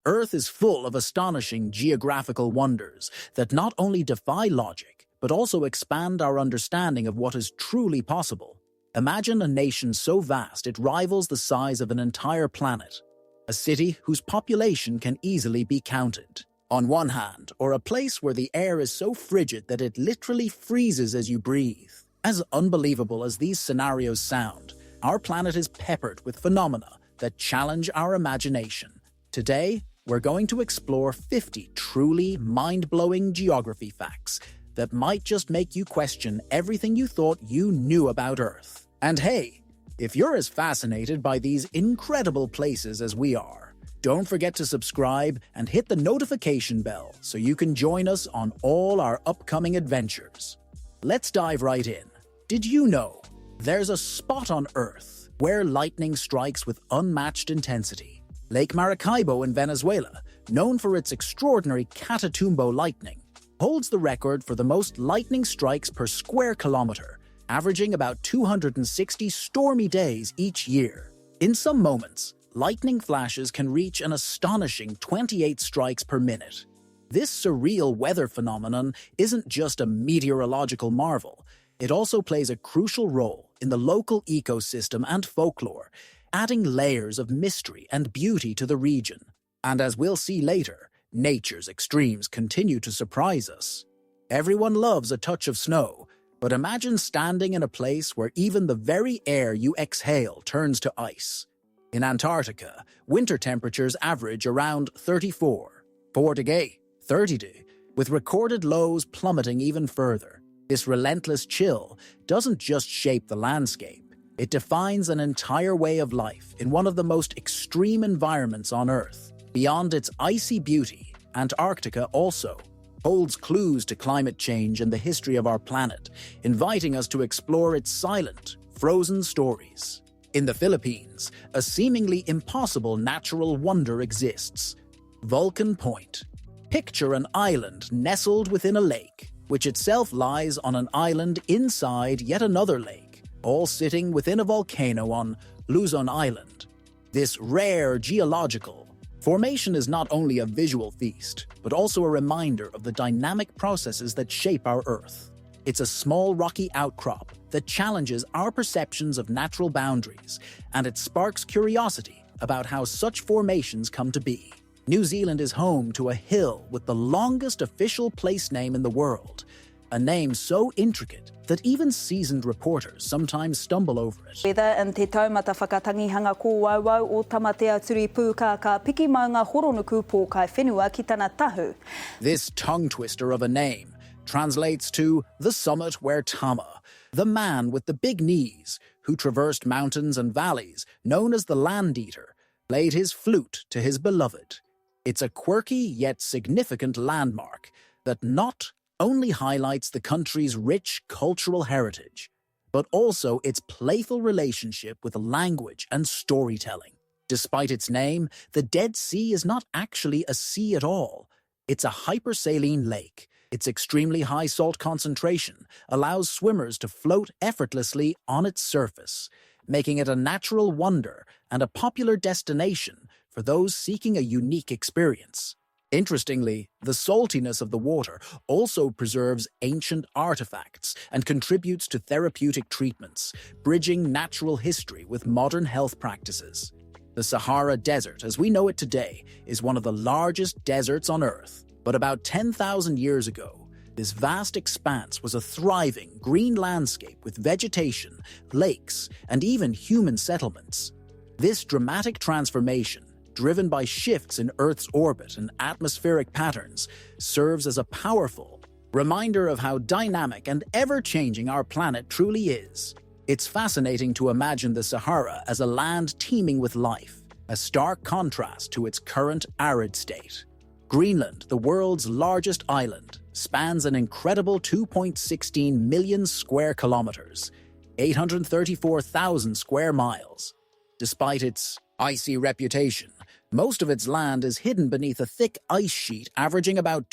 Earth is full of astonishing geographical wonders that not only defy logic, but also expand our understanding of what is truly possible. Imagine a nation so vast it rivals the size of an entire planet, a city whose population can easily be counted. On one hand, or a place where the air is so frigid that it literally freezes as you breathe. As unbelievable as these scenarios sound, our planet is peppered with phenomena that challenge our imagination. Today, we're going to explore 50 truly mind-blowing geography facts that might just make you question everything you thought you knew about Earth. And hey, if you're as fascinated by these incredible places as we are, don't forget to subscribe and hit the notification bell so you can join us on all our upcoming adventures. Let's dive right in. Did you know there's a spot on Earth where lightning strikes with unmatched intensity? Lake Maracaibo in Venezuela, known for its extraordinary Catatumbo lightning, holds the record for the most lightning strikes per square kilometer, averaging about 260 stormy days each year. In some moments, lightning flashes can reach an astonishing 28 strikes per minute. This surreal weather phenomenon isn't just a meteorological marvel, it also plays a crucial role in the local ecosystem and folklore, adding layers of mystery and beauty to the region. And as we'll see later, nature's extremes continue to surprise us. Everyone loves a touch of snow, but imagine standing in a place where even the very air you exhale turns to ice. In Antarctica, winter temperatures average around 30°, with recorded lows plummeting even further. This relentless chill doesn't just shape the landscape, it defines an entire way of life in one of the most extreme environments on Earth. Beyond its icy beauty, Antarctica also holds clues to climate change and the history of our planet, inviting us to explore its silent, frozen stories. In the Philippines, a seemingly impossible natural wonder exists: Vulcan Point. Picture an island nestled within a lake, which itself lies on an island inside yet another lake, all sitting within a volcano on Luzon Island. This rare geological formation is not only a visual feast, but also a reminder of the dynamic processes that shape our Earth. It's a small rocky outcrop that challenges our perceptions of natural boundaries, and it sparks curiosity about how such formations come to be. New Zealand is home to a hill with the longest official place name in the world, a name so intricate that even seasoned reporters sometimes stumble over it. And te taumata whakatangihanga ko wauau o tamatea turi pūka ka piki mai ngā horonuku pō kai whenua ki tana tahu. This tongue-twister of a name translates to the summit where Tama, the man with the big knees, who traversed mountains and valleys, known as the Land Eater, played his flute to his beloved. It's a quirky yet significant landmark that not only highlights the country's rich cultural heritage, but also its playful relationship with language and storytelling. Despite its name, the Dead Sea is not actually a sea at all. It's a hypersaline lake. Its extremely high salt concentration allows swimmers to float effortlessly on its surface, making it a natural wonder and a popular destination for those seeking a unique experience. Interestingly, the saltiness of the water also preserves ancient artifacts and contributes to therapeutic treatments, bridging natural history with modern health practices. The Sahara Desert, as we know it today, is one of the largest deserts on Earth. But about 10,000 years ago, this vast expanse was a thriving green landscape with vegetation, lakes, and even human settlements. This dramatic transformation, driven by shifts in Earth's orbit and atmospheric patterns, serves as a powerful reminder of how dynamic and ever-changing our planet truly is. It's fascinating to imagine the Sahara as a land teeming with life, a stark contrast to its current arid state. Greenland, the world's largest island, spans an incredible 2.16 million square kilometers, 834,000 square miles. Despite its icy reputation, most of its land is hidden beneath a thick ice sheet averaging about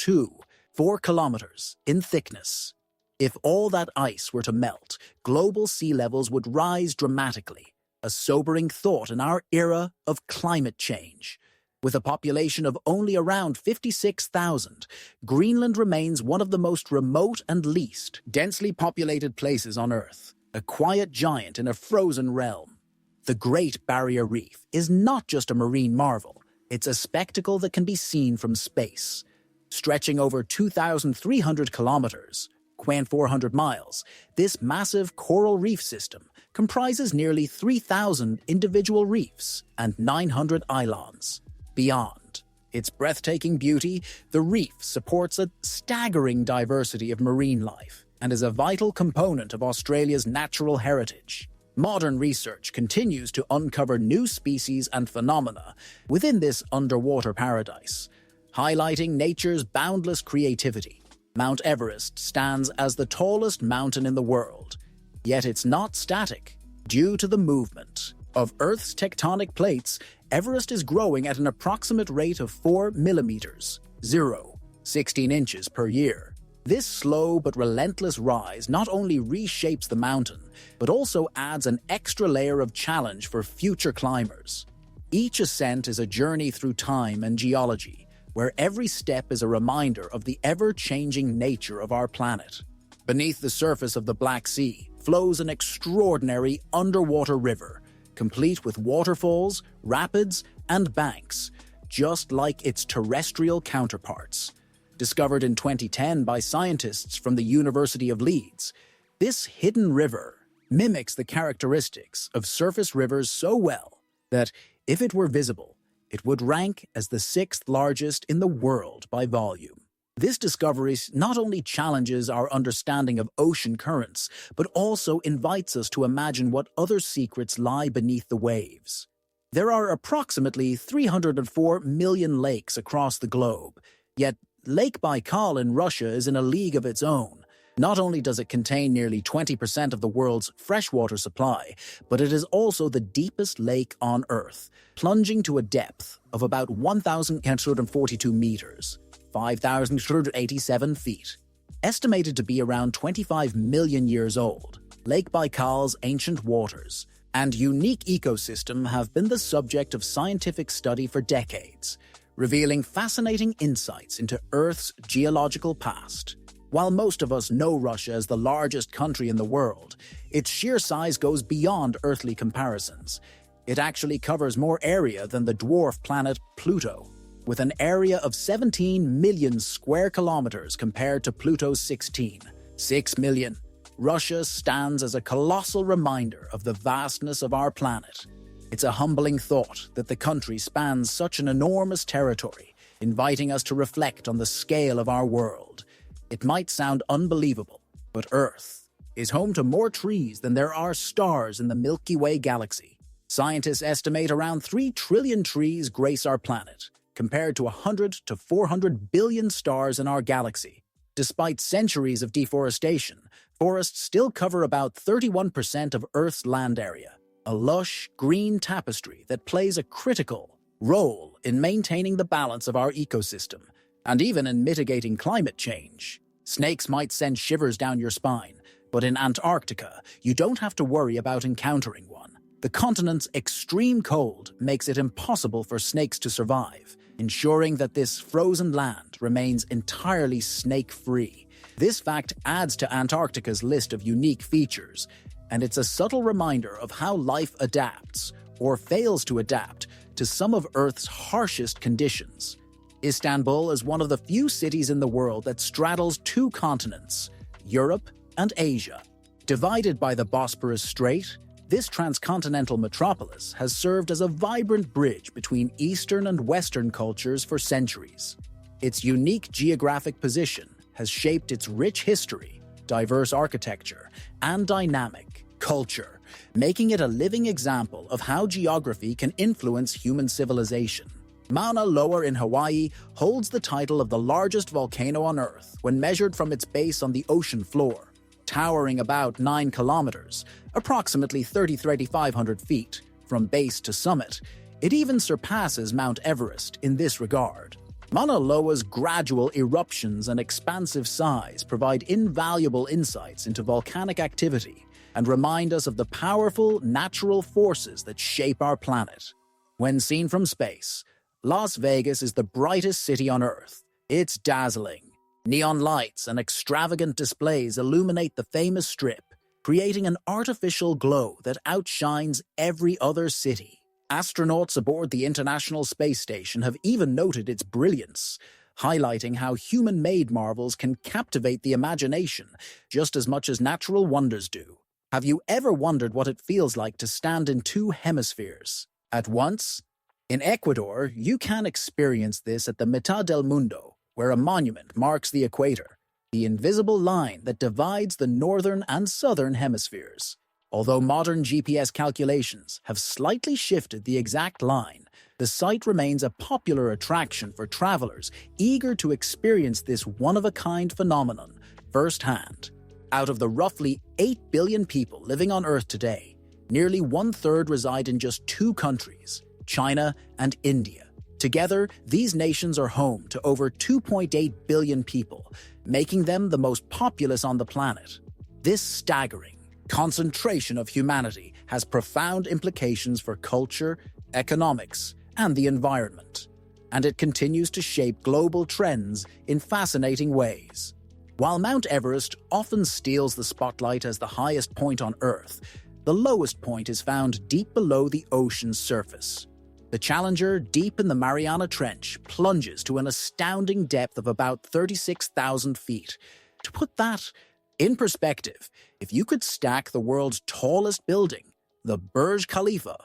4 kilometers in thickness. If all that ice were to melt, global sea levels would rise dramatically, a sobering thought in our era of climate change. With a population of only around 56,000, Greenland remains one of the most remote and least densely populated places on Earth, a quiet giant in a frozen realm. The Great Barrier Reef is not just a marine marvel, it's a spectacle that can be seen from space. Stretching over 2,300 kilometers, 400 miles, this massive coral reef system comprises nearly 3,000 individual reefs and 900 islands. Beyond its breathtaking beauty, the reef supports a staggering diversity of marine life and is a vital component of Australia's natural heritage. Modern research continues to uncover new species and phenomena within this underwater paradise, highlighting nature's boundless creativity. Mount Everest stands as the tallest mountain in the world, yet it's not static. Due to the movement of Earth's tectonic plates, Everest is growing at an approximate rate of 4 millimeters, 16 inches per year. This slow but relentless rise not only reshapes the mountain, but also adds an extra layer of challenge for future climbers. Each ascent is a journey through time and geology, where every step is a reminder of the ever-changing nature of our planet. Beneath the surface of the Black Sea flows an extraordinary underwater river, complete with waterfalls, rapids, and banks, just like its terrestrial counterparts. Discovered in 2010 by scientists from the University of Leeds, this hidden river mimics the characteristics of surface rivers so well that, if it were visible, it would rank as the 6th largest in the world by volume. This discovery not only challenges our understanding of ocean currents, but also invites us to imagine what other secrets lie beneath the waves. There are approximately 304 million lakes across the globe, yet Lake Baikal in Russia is in a league of its own. Not only does it contain nearly 20% of the world's freshwater supply, but it is also the deepest lake on Earth, plunging to a depth of about 1,842 meters, 5,387 feet. Estimated to be around 25 million years old, Lake Baikal's ancient waters and unique ecosystem have been the subject of scientific study for decades, revealing fascinating insights into Earth's geological past. While most of us know Russia as the largest country in the world, its sheer size goes beyond earthly comparisons. It actually covers more area than the dwarf planet Pluto, with an area of 17 million square kilometers compared to Pluto's 6 million. Russia stands as a colossal reminder of the vastness of our planet. It's a humbling thought that the country spans such an enormous territory, inviting us to reflect on the scale of our world. It might sound unbelievable, but Earth is home to more trees than there are stars in the Milky Way galaxy. Scientists estimate around 3 trillion trees grace our planet, compared to 100 to 400 billion stars in our galaxy. Despite centuries of deforestation, forests still cover about 31% of Earth's land area, a lush, green tapestry that plays a critical role in maintaining the balance of our ecosystem, and even in mitigating climate change. Snakes might send shivers down your spine, but in Antarctica, you don't have to worry about encountering one. The continent's extreme cold makes it impossible for snakes to survive, ensuring that this frozen land remains entirely snake-free. This fact adds to Antarctica's list of unique features, and it's a subtle reminder of how life adapts, or fails to adapt, to some of Earth's harshest conditions. Istanbul is one of the few cities in the world that straddles 2 continents, Europe and Asia. Divided by the Bosporus Strait, this transcontinental metropolis has served as a vibrant bridge between Eastern and Western cultures for centuries. Its unique geographic position has shaped its rich history, diverse architecture, and dynamic culture, making it a living example of how geography can influence human civilization. Mauna Loa in Hawaii holds the title of the largest volcano on Earth when measured from its base on the ocean floor. Towering about 9 kilometers, approximately 3,500 feet, from base to summit, it even surpasses Mount Everest in this regard. Mauna Loa's gradual eruptions and expansive size provide invaluable insights into volcanic activity and remind us of the powerful natural forces that shape our planet. When seen from space, Las Vegas is the brightest city on Earth. It's dazzling. Neon lights and extravagant displays illuminate the famous strip, creating an artificial glow that outshines every other city. Astronauts aboard the International Space Station have even noted its brilliance, highlighting how human-made marvels can captivate the imagination just as much as natural wonders do. Have you ever wondered what it feels like to stand in two hemispheres at once? In Ecuador, you can experience this at the Mitad del Mundo, where a monument marks the equator, the invisible line that divides the northern and southern hemispheres. Although modern GPS calculations have slightly shifted the exact line, the site remains a popular attraction for travelers eager to experience this one-of-a-kind phenomenon firsthand. Out of the roughly 8 billion people living on Earth today, nearly one-third reside in just two countries, China and India. Together, these nations are home to over 2.8 billion people, making them the most populous on the planet. This staggering concentration of humanity has profound implications for culture, economics, and the environment, and it continues to shape global trends in fascinating ways. While Mount Everest often steals the spotlight as the highest point on Earth, the lowest point is found deep below the ocean's surface. The Challenger, deep in the Mariana Trench, plunges to an astounding depth of about 36,000 feet. To put that in perspective, if you could stack the world's tallest building, the Burj Khalifa,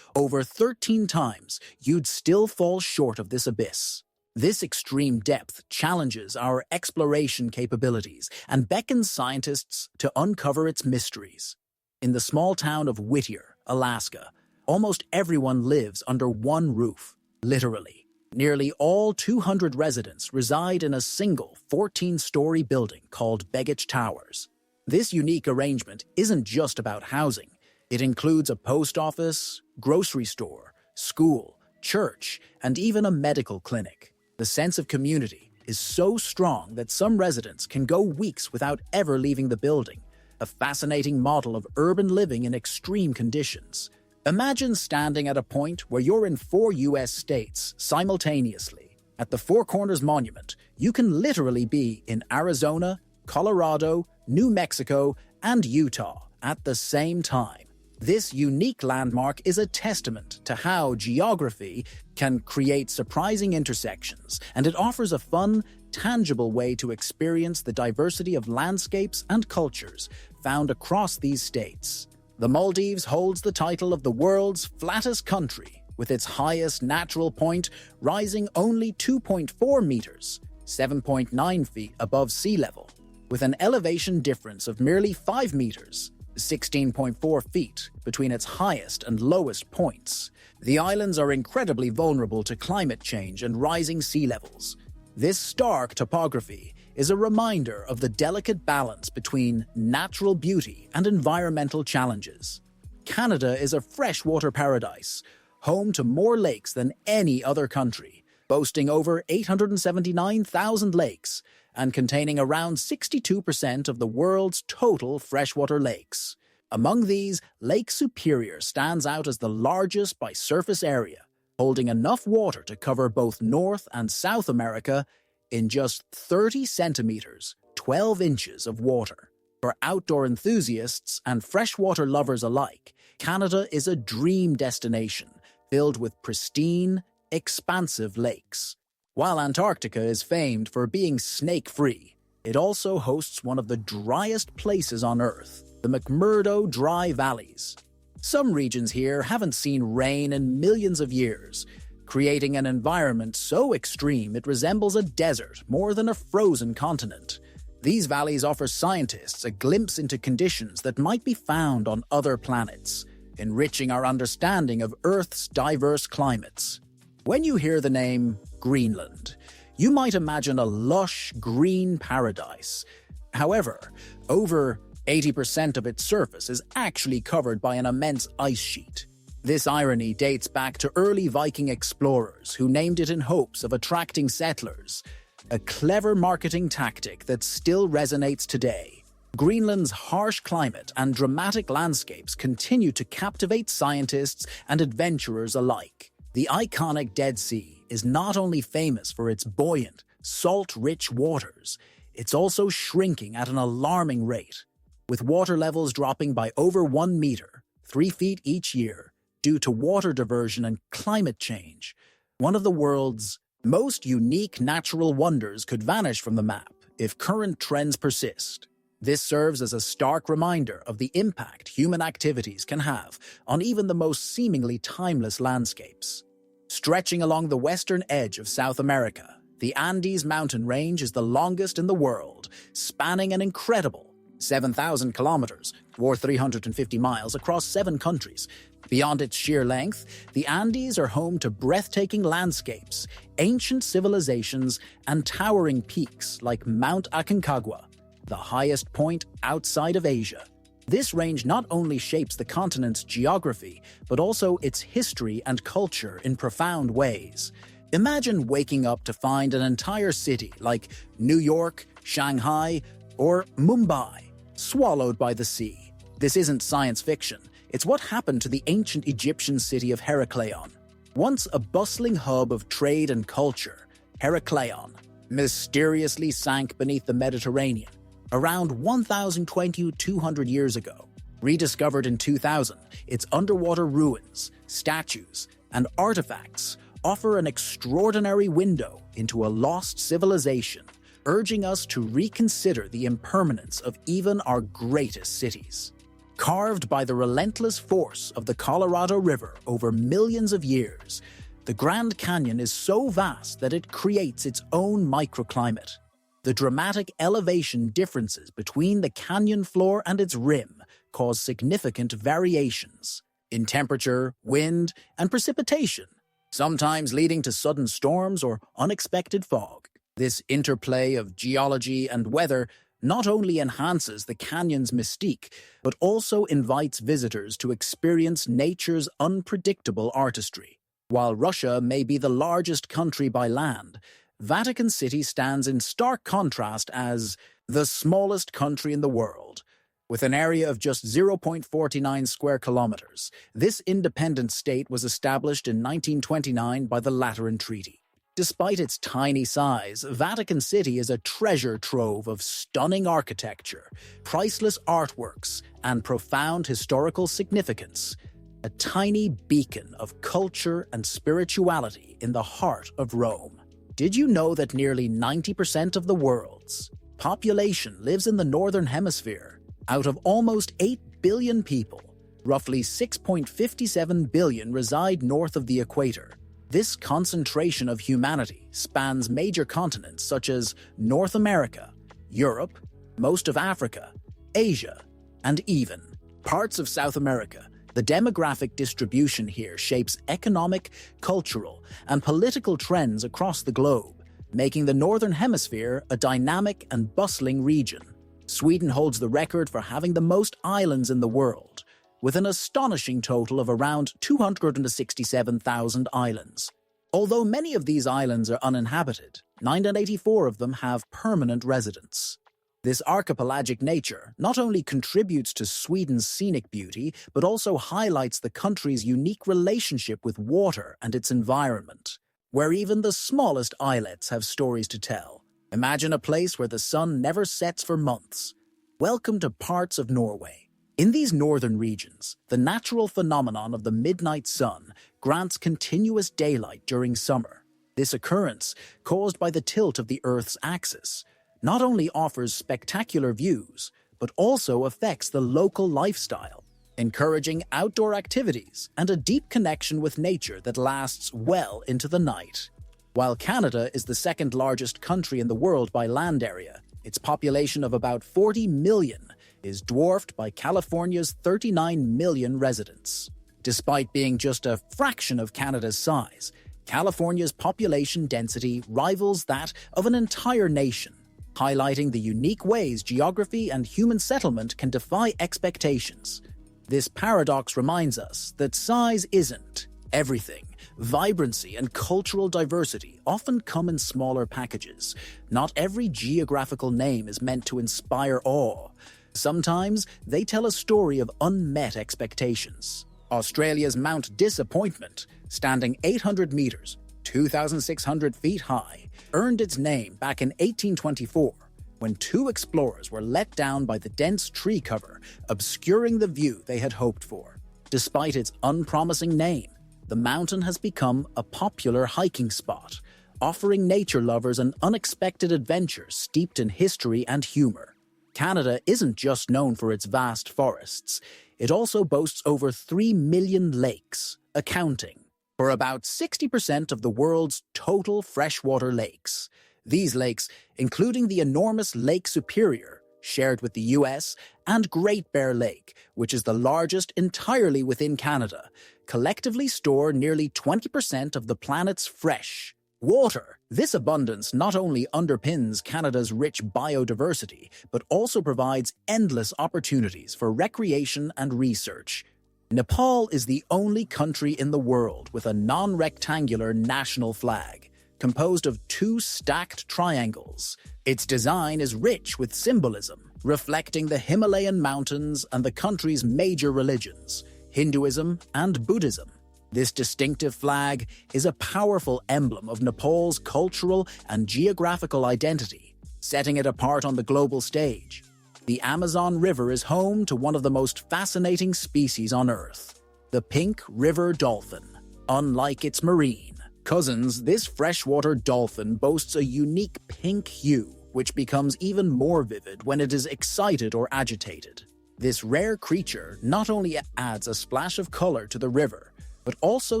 over 13 times, you'd still fall short of this abyss. This extreme depth challenges our exploration capabilities and beckons scientists to uncover its mysteries. In the small town of Whittier, Alaska, almost everyone lives under one roof, literally. Nearly all 200 residents reside in a single 14-story building called Begich Towers. This unique arrangement isn't just about housing. It includes a post office, grocery store, school, church, and even a medical clinic. The sense of community is so strong that some residents can go weeks without ever leaving the building, a fascinating model of urban living in extreme conditions. Imagine standing at a point where you're in 4 U.S. states simultaneously. At the Four Corners Monument, you can literally be in Arizona, Colorado, New Mexico, and Utah at the same time. This unique landmark is a testament to how geography can create surprising intersections, and it offers a fun, tangible way to experience the diversity of landscapes and cultures found across these states. The Maldives holds the title of the world's flattest country, with its highest natural point rising only 2.4 meters, 7.9 feet above sea level, with an elevation difference of merely 5 meters, 16.4 feet, between its highest and lowest points. The islands are incredibly vulnerable to climate change and rising sea levels. This stark topography is a reminder of the delicate balance between natural beauty and environmental challenges. Canada is a freshwater paradise, home to more lakes than any other country, boasting over 879,000 lakes and containing around 62% of the world's total freshwater lakes. Among these, Lake Superior stands out as the largest by surface area, holding enough water to cover both North and South America in just 30 centimeters, 12 inches of water. For outdoor enthusiasts and freshwater lovers alike, Canada is a dream destination filled with pristine, expansive lakes. While Antarctica is famed for being snake-free, it also hosts one of the driest places on Earth, the McMurdo Dry Valleys. Some regions here haven't seen rain in millions of years, creating an environment so extreme it resembles a desert more than a frozen continent. These valleys offer scientists a glimpse into conditions that might be found on other planets, enriching our understanding of Earth's diverse climates. When you hear the name Greenland, you might imagine a lush green paradise. However, over 80% of its surface is actually covered by an immense ice sheet. This irony dates back to early Viking explorers who named it in hopes of attracting settlers, a clever marketing tactic that still resonates today. Greenland's harsh climate and dramatic landscapes continue to captivate scientists and adventurers alike. The iconic Dead Sea, Sea is not only famous for its buoyant, salt-rich waters, it's also shrinking at an alarming rate, with water levels dropping by over 1 meter, 3 feet each year, due to water diversion and climate change. One of the world's most unique natural wonders could vanish from the map if current trends persist. This serves as a stark reminder of the impact human activities can have on even the most seemingly timeless landscapes. Stretching along the western edge of South America, the Andes mountain range is the longest in the world, spanning an incredible 7,000 kilometers, or 350 miles, across 7 countries. Beyond its sheer length, the Andes are home to breathtaking landscapes, ancient civilizations, and towering peaks like Mount Aconcagua, the highest point outside of Asia. This range not only shapes the continent's geography, but also its history and culture in profound ways. Imagine waking up to find an entire city like New York, Shanghai, or Mumbai swallowed by the sea. This isn't science fiction. It's what happened to the ancient Egyptian city of Heraklion. Once a bustling hub of trade and culture, Heraklion mysteriously sank beneath the Mediterranean around 1,200 years ago. Rediscovered in 2000, its underwater ruins, statues, and artifacts offer an extraordinary window into a lost civilization, urging us to reconsider the impermanence of even our greatest cities. Carved by the relentless force of the Colorado River over millions of years, the Grand Canyon is so vast that it creates its own microclimate. The dramatic elevation differences between the canyon floor and its rim cause significant variations in temperature, wind, and precipitation, sometimes leading to sudden storms or unexpected fog. This interplay of geology and weather not only enhances the canyon's mystique, but also invites visitors to experience nature's unpredictable artistry. While Russia may be the largest country by land, Vatican City stands in stark contrast as the smallest country in the world. With an area of just 0.49 square kilometers, this independent state was established in 1929 by the Lateran Treaty. Despite its tiny size, Vatican City is a treasure trove of stunning architecture, priceless artworks, and profound historical significance. A tiny beacon of culture and spirituality in the heart of Rome. Did you know that nearly 90% of the world's population lives in the Northern Hemisphere? Out of almost 8 billion people, roughly 6.57 billion reside north of the equator. This concentration of humanity spans major continents such as North America, Europe, most of Africa, Asia, and even parts of South America. The demographic distribution here shapes economic, cultural, and political trends across the globe, making the Northern Hemisphere a dynamic and bustling region. Sweden holds the record for having the most islands in the world, with an astonishing total of around 267,000 islands. Although many of these islands are uninhabited, 984 of them have permanent residents. This archipelagic nature not only contributes to Sweden's scenic beauty, but also highlights the country's unique relationship with water and its environment, where even the smallest islets have stories to tell. Imagine a place where the sun never sets for months. Welcome to parts of Norway. In these northern regions, the natural phenomenon of the midnight sun grants continuous daylight during summer. This occurrence, caused by the tilt of the Earth's axis, not only offers spectacular views, but also affects the local lifestyle, encouraging outdoor activities and a deep connection with nature that lasts well into the night. While Canada is the second largest country in the world by land area, its population of about 40 million is dwarfed by California's 39 million residents. Despite being just a fraction of Canada's size, California's population density rivals that of an entire nation, highlighting the unique ways geography and human settlement can defy expectations. This paradox reminds us that size isn't everything. Vibrancy and cultural diversity often come in smaller packages. Not every geographical name is meant to inspire awe. Sometimes they tell a story of unmet expectations. Australia's Mount Disappointment, standing 800 meters, 2,600 feet high, earned its name back in 1824 when two explorers were let down by the dense tree cover, obscuring the view they had hoped for. Despite its unpromising name, the mountain has become a popular hiking spot, offering nature lovers an unexpected adventure steeped in history and humor. Canada isn't just known for its vast forests, it also boasts over 3 million lakes, accounting for about 60% of the world's total freshwater lakes. These lakes, including the enormous Lake Superior, shared with the US, and Great Bear Lake, which is the largest entirely within Canada, collectively store nearly 20% of the planet's fresh water. This abundance not only underpins Canada's rich biodiversity, but also provides endless opportunities for recreation and research. Nepal is the only country in the world with a non-rectangular national flag, composed of two stacked triangles. Its design is rich with symbolism, reflecting the Himalayan mountains and the country's major religions, Hinduism and Buddhism. This distinctive flag is a powerful emblem of Nepal's cultural and geographical identity, setting it apart on the global stage. The Amazon River is home to one of the most fascinating species on Earth, the pink river dolphin. Unlike its marine cousins, this freshwater dolphin boasts a unique pink hue, which becomes even more vivid when it is excited or agitated. This rare creature not only adds a splash of color to the river, but also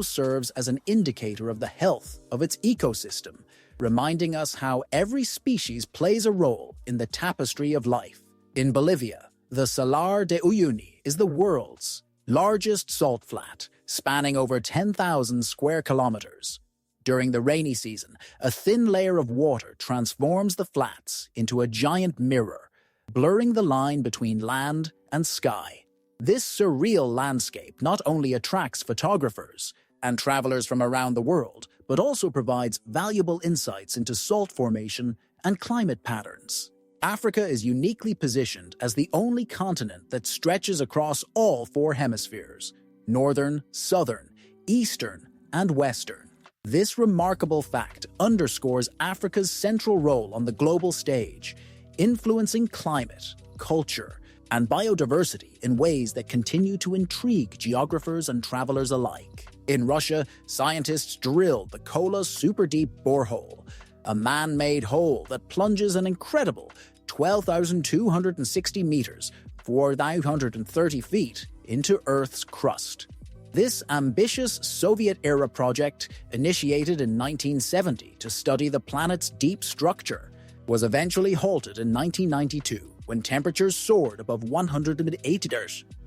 serves as an indicator of the health of its ecosystem, reminding us how every species plays a role in the tapestry of life. In Bolivia, the Salar de Uyuni is the world's largest salt flat, spanning over 10,000 square kilometers. During the rainy season, a thin layer of water transforms the flats into a giant mirror, blurring the line between land and sky. This surreal landscape not only attracts photographers and travelers from around the world, but also provides valuable insights into salt formation and climate patterns. Africa is uniquely positioned as the only continent that stretches across all four hemispheres: northern, southern, eastern, and western. This remarkable fact underscores Africa's central role on the global stage, influencing climate, culture, and biodiversity in ways that continue to intrigue geographers and travelers alike. In Russia, scientists drilled the Kola super-deep borehole, a man-made hole that plunges an incredible 12,260 meters, 4,930 feet, into Earth's crust. This ambitious Soviet-era project, initiated in 1970 to study the planet's deep structure, was eventually halted in 1992 when temperatures soared above 180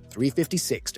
356.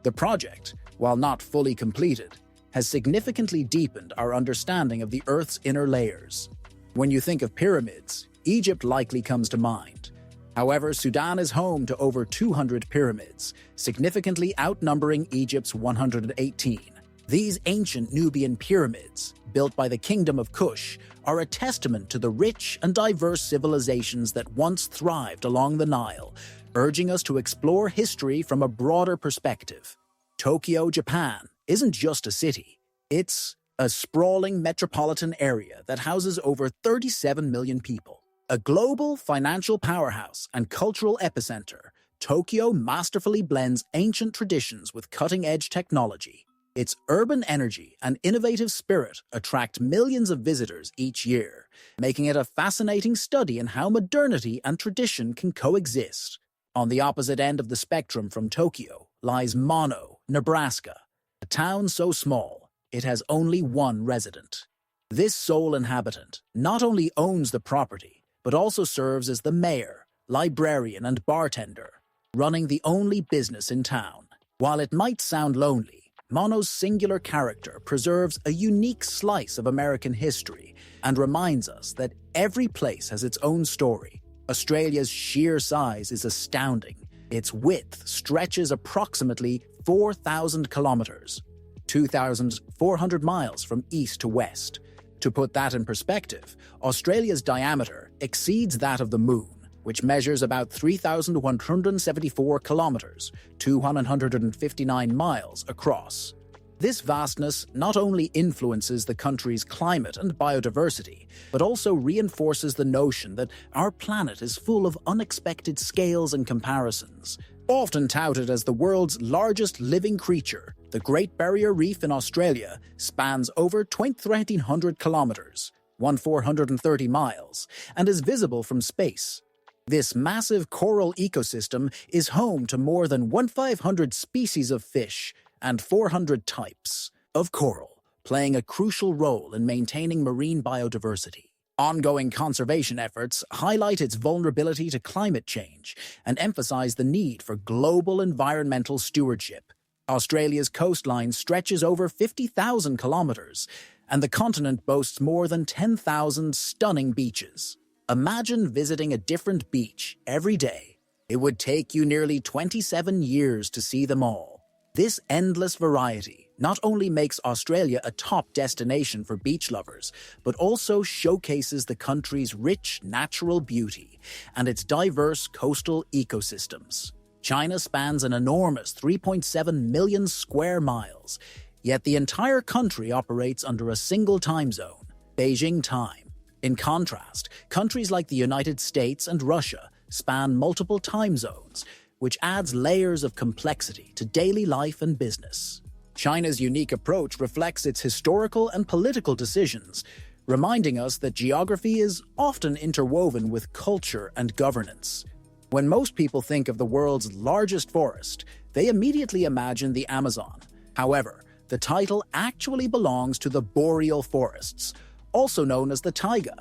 The project, while not fully completed, has significantly deepened our understanding of the Earth's inner layers. When you think of pyramids, Egypt likely comes to mind. However, Sudan is home to over 200 pyramids, significantly outnumbering Egypt's 118. These ancient Nubian pyramids, built by the Kingdom of Kush, are a testament to the rich and diverse civilizations that once thrived along the Nile, urging us to explore history from a broader perspective. Tokyo, Japan, isn't just a city. It's a sprawling metropolitan area that houses over 37 million people. A global financial powerhouse and cultural epicenter, Tokyo masterfully blends ancient traditions with cutting-edge technology. Its urban energy and innovative spirit attract millions of visitors each year, making it a fascinating study in how modernity and tradition can coexist. On the opposite end of the spectrum from Tokyo lies Mono, Nebraska, a town so small it has only one resident. This sole inhabitant not only owns the property, but also serves as the mayor, librarian, and bartender, running the only business in town. While it might sound lonely, Mono's singular character preserves a unique slice of American history and reminds us that every place has its own story. Australia's sheer size is astounding. Its width stretches approximately 4,000 kilometers, 2,400 miles from east to west. To put that in perspective, Australia's diameter exceeds that of the Moon, which measures about 3,174 kilometers, 259 miles across. This vastness not only influences the country's climate and biodiversity, but also reinforces the notion that our planet is full of unexpected scales and comparisons. Often touted as the world's largest living creature, the Great Barrier Reef in Australia spans over 1,300 kilometers, 1,430 miles, and is visible from space. This massive coral ecosystem is home to more than 1,500 species of fish and 400 types of coral, playing a crucial role in maintaining marine biodiversity. Ongoing conservation efforts highlight its vulnerability to climate change and emphasize the need for global environmental stewardship. Australia's coastline stretches over 50,000 kilometers, and the continent boasts more than 10,000 stunning beaches. Imagine visiting a different beach every day. It would take you nearly 27 years to see them all. This endless variety not only makes Australia a top destination for beach lovers, but also showcases the country's rich natural beauty and its diverse coastal ecosystems. China spans an enormous 3.7 million square miles, yet the entire country operates under a single time zone, Beijing time. In contrast, countries like the United States and Russia span multiple time zones, which adds layers of complexity to daily life and business. China's unique approach reflects its historical and political decisions, reminding us that geography is often interwoven with culture and governance. When most people think of the world's largest forest, they immediately imagine the Amazon. However, the title actually belongs to the boreal forests, also known as the taiga,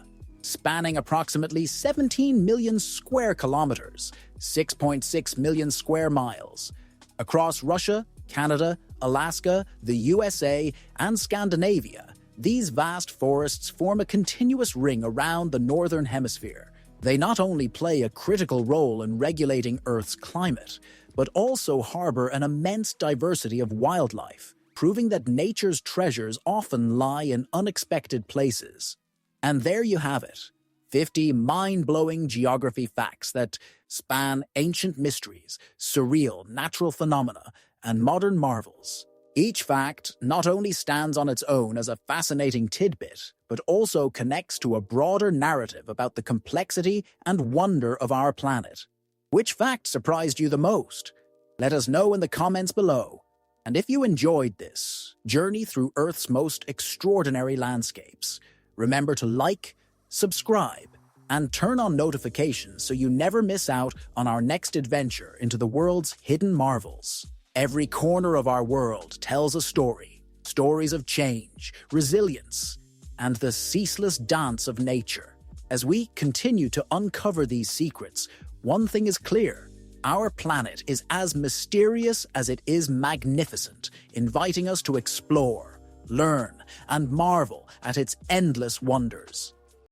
spanning approximately 17 million square kilometers, 6.6 million square miles. Across Russia, Canada, Alaska, the USA, and Scandinavia, these vast forests form a continuous ring around the northern hemisphere. They not only play a critical role in regulating Earth's climate, but also harbor an immense diversity of wildlife, proving that nature's treasures often lie in unexpected places. And there you have it, 50 mind-blowing geography facts that span ancient mysteries, surreal natural phenomena, and modern marvels. Each fact not only stands on its own as a fascinating tidbit, but also connects to a broader narrative about the complexity and wonder of our planet. Which fact surprised you the most? Let us know in the comments below. And if you enjoyed this journey through Earth's most extraordinary landscapes, remember to like, subscribe, and turn on notifications so you never miss out on our next adventure into the world's hidden marvels. Every corner of our world tells a story, stories of change, resilience, and the ceaseless dance of nature. As we continue to uncover these secrets, one thing is clear: our planet is as mysterious as it is magnificent, inviting us to explore, learn, and marvel at its endless wonders.